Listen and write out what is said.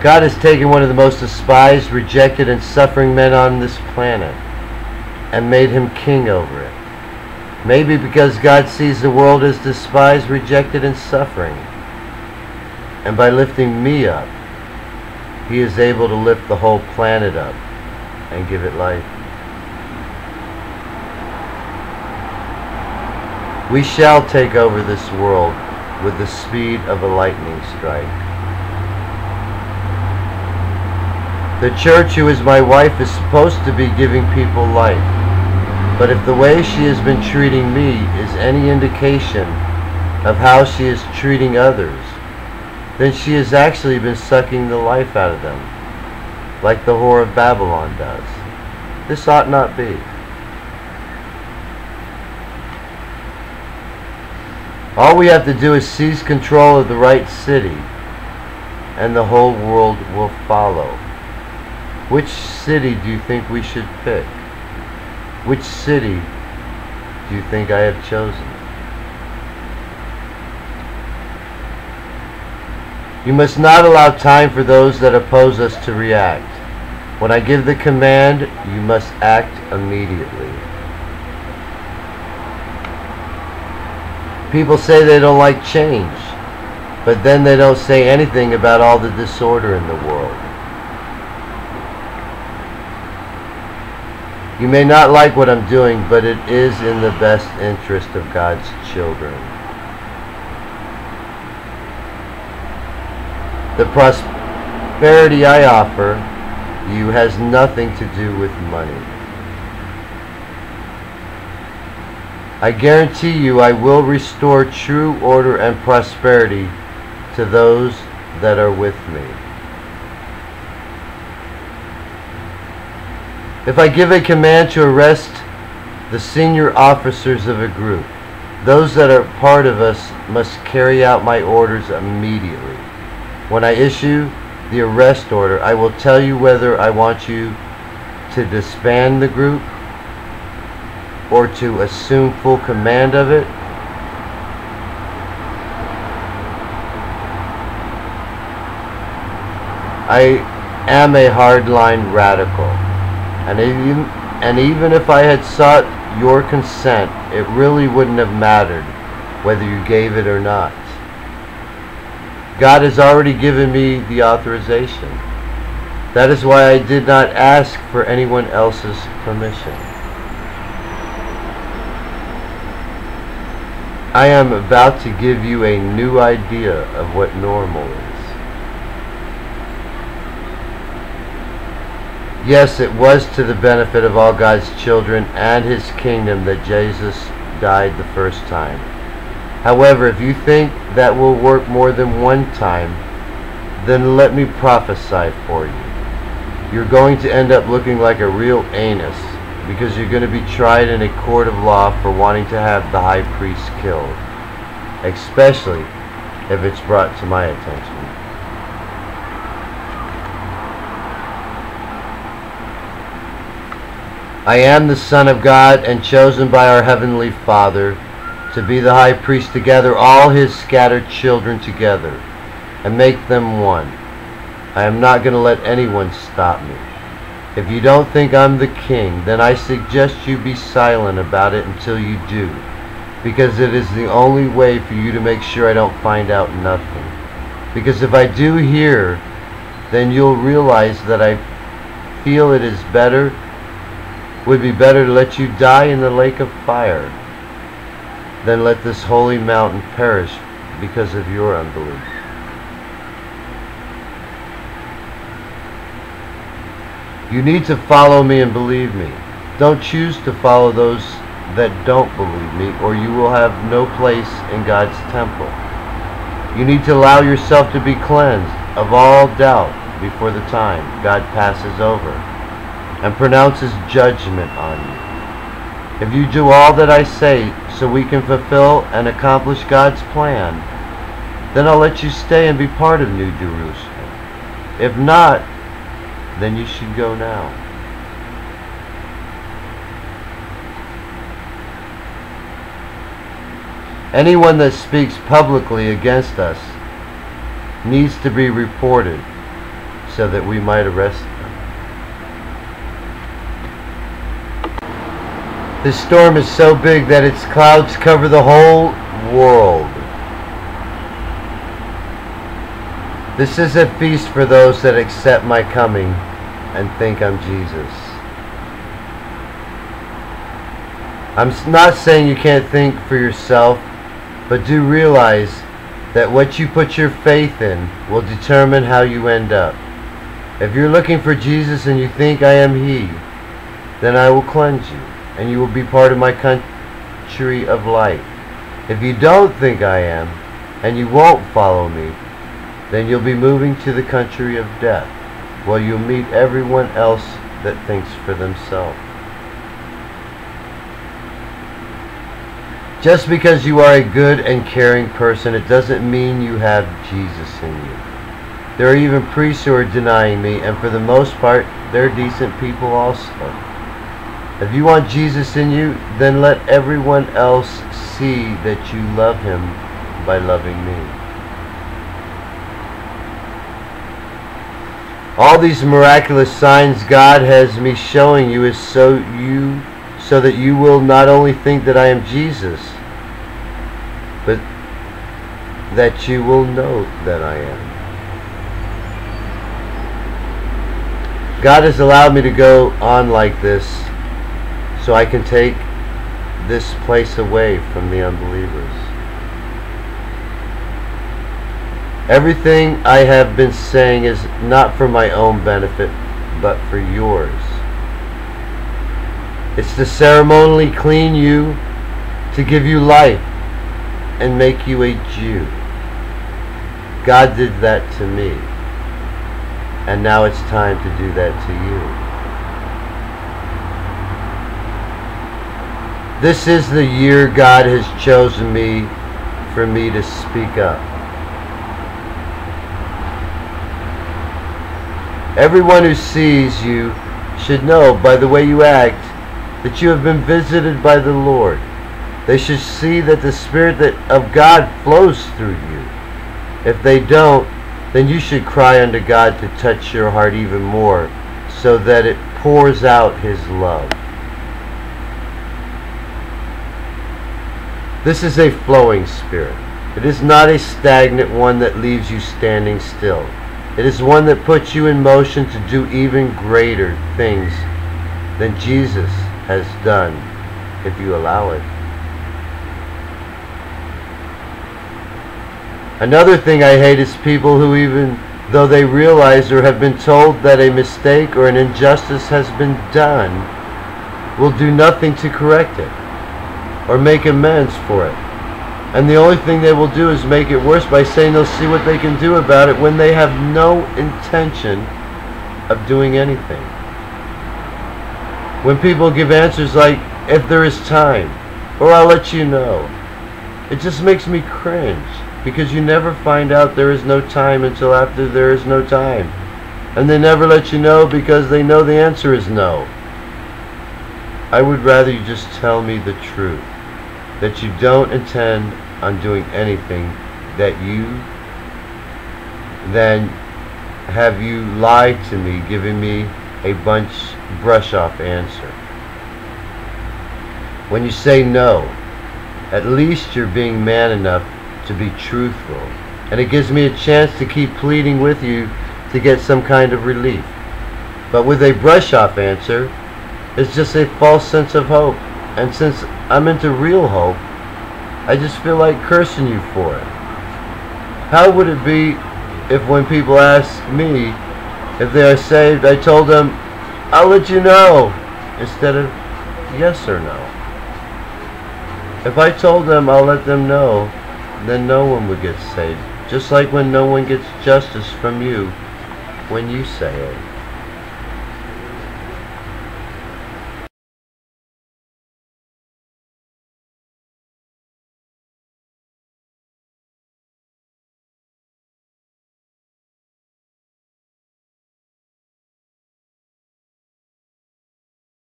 God has taken one of the most despised, rejected, and suffering men on this planet and made him king over it. Maybe because God sees the world as despised, rejected, and suffering. And by lifting me up, he is able to lift the whole planet up and give it life. We shall take over this world with the speed of a lightning strike. The church, who is my wife, is supposed to be giving people life. But if the way she has been treating me is any indication of how she is treating others, then she has actually been sucking the life out of them, like the whore of Babylon does. This ought not be. All we have to do is seize control of the right city, and the whole world will follow. Which city do you think we should pick? Which city do you think I have chosen? You must not allow time for those that oppose us to react. When I give the command, you must act immediately. People say they don't like change, but then they don't say anything about all the disorder in the world. You may not like what I'm doing, but it is in the best interest of God's children. The prosperity I offer you has nothing to do with money. I guarantee you I will restore true order and prosperity to those that are with me. If I give a command to arrest the senior officers of a group, those that are part of us must carry out my orders immediately. When I issue the arrest order, I will tell you whether I want you to disband the group or to assume full command of it. I am a hardline radical, and even if I had sought your consent, it really wouldn't have mattered whether you gave it or not. God has already given me the authorization. That is why I did not ask for anyone else's permission. I am about to give you a new idea of what normal is. Yes, it was to the benefit of all God's children and His kingdom that Jesus died the first time. However, if you think that will work more than one time, then let me prophesy for you. You're going to end up looking like a real anus, because you're going to be tried in a court of law for wanting to have the high priest killed, especially if it's brought to my attention. I am the Son of God and chosen by our Heavenly Father to be the high priest, to gather all His scattered children together and make them one. I am not going to let anyone stop me. If you don't think I'm the king, then I suggest you be silent about it until you do, because it is the only way for you to make sure I don't find out nothing. Because if I do hear, then you'll realize that I feel it is better, would be better to let you die in the lake of fire than let this holy mountain perish because of your unbelief. You need to follow me and believe me. Don't choose to follow those that don't believe me, or you will have no place in God's temple. You need to allow yourself to be cleansed of all doubt before the time God passes over and pronounces judgment on you. If you do all that I say so we can fulfill and accomplish God's plan, then I'll let you stay and be part of New Jerusalem. If not, then you should go now. Anyone that speaks publicly against us needs to be reported so that we might arrest them. This storm is so big that its clouds cover the whole world. This is a feast for those that accept my coming and think I'm Jesus. I'm not saying you can't think for yourself, but do realize that what you put your faith in will determine how you end up. If you're looking for Jesus and you think I am He, then I will cleanse you, and you will be part of my country of light. If you don't think I am, and you won't follow me, then you'll be moving to the country of death, where you'll meet everyone else that thinks for themselves. Just because you are a good and caring person, it doesn't mean you have Jesus in you. There are even priests who are denying me, and for the most part, they're decent people also. If you want Jesus in you, then let everyone else see that you love Him by loving me. All these miraculous signs God has me showing you is so that you will not only think that I am Jesus, but that you will know that I am. God has allowed me to go on like this so I can take this place away from the unbelievers. Everything I have been saying is not for my own benefit, but for yours. It's to ceremonially clean you, to give you life, and make you a Jew. God did that to me, and now it's time to do that to you. This is the year God has chosen me for me to speak up. Everyone who sees you should know by the way you act that you have been visited by the Lord. They should see that the Spirit of God flows through you. If they don't, then you should cry unto God to touch your heart even more, so that it pours out His love. This is a flowing spirit. It is not a stagnant one that leaves you standing still. It is one that puts you in motion to do even greater things than Jesus has done, if you allow it. Another thing I hate is people who, even though they realize or have been told that a mistake or an injustice has been done, will do nothing to correct it or make amends for it. And the only thing they will do is make it worse by saying they'll see what they can do about it when they have no intention of doing anything. When people give answers like, if there is time, or I'll let you know, it just makes me cringe, because you never find out there is no time until after there is no time. And they never let you know because they know the answer is no. I would rather you just tell me the truth, that you don't intend on doing anything, than have you lied to me, giving me a brush off answer. When you say no, at least you're being man enough to be truthful, and it gives me a chance to keep pleading with you to get some kind of relief. But with a brush off answer, it's just a false sense of hope, and since I'm into real hope, I just feel like cursing you for it. How would it be if when people ask me if they are saved, I told them, I'll let you know, instead of yes or no? If I told them I'll let them know, then no one would get saved. Just like when no one gets justice from you when you say it.